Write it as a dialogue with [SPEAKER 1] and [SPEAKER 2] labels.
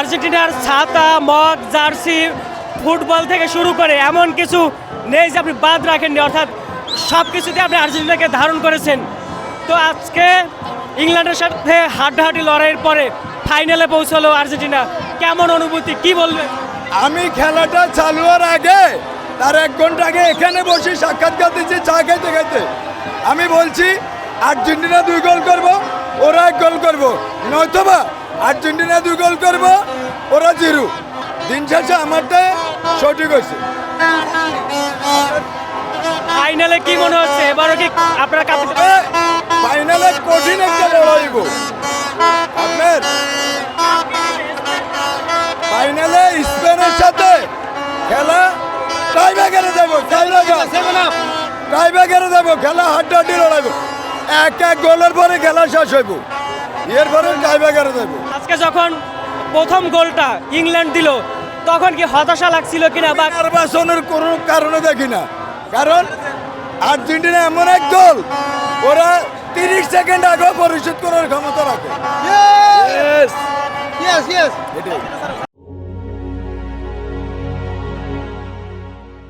[SPEAKER 1] আর্জেন্টিনার ছাতা mug jersey football থেকে শুরু করে এমন কিছু নেই যে আপনি বাদ রাখেননি, অর্থাৎ সব কিছুতে আপনি আর্জেন্টিনাকে ধারণ করেছেন। তো আজকে ইংল্যান্ডের সাথে হাড্ডাহাড্ডি লড়াইয়ের পরে ফাইনালে পৌঁছলো আর্জেন্টিনা, কেমন অনুভূতি কি বলবেন?
[SPEAKER 2] আমি খেলাটা চালু হওয়ার আগে তার 1 ঘন্টা আগে এখানে বসে সাক্ষাৎকার দিচ্ছি চা খাইতে খাইতে। আমি বলছি আর্জেন্টিনা 2 গোল করব, ওরা 1 গোল করব, নয়তোবা আর্জেন্টিনা 2 গোল করব, ওরা 0। দিন শেষে আমারটাই সঠিক হয়েছে।
[SPEAKER 1] ফাইনালে কি মনে হচ্ছে এবারও কি আপনারা কাঁপতে?
[SPEAKER 2] ফাইনালে কঠিন একটা লড়াই হইব। আপনার ফাইনালে স্পেনের সাথে খেলা টাইব্রেকারে যাব, টাইব্রেকারে যাব, খেলা হাড্ডাহাড্ডি লড়াইব। 1-1 গোলের পরে খেলা শেষ হইব, এরপরে টাইব্রেকারে যাব।
[SPEAKER 1] আজকে যখন প্রথম গোলটা ইংল্যান্ড দিল তখন কি হতাশা লাগছিল কিনা বা
[SPEAKER 2] নির্বাচনের কোনো কারণে দেখি না, কারণ আর্জেন্টিনা এমন এক দল ওরা 30 সেকেন্ড আগে পরিশোধ করার ক্ষমতা রাখে।
[SPEAKER 3] Yes, yes.
[SPEAKER 2] এটাই।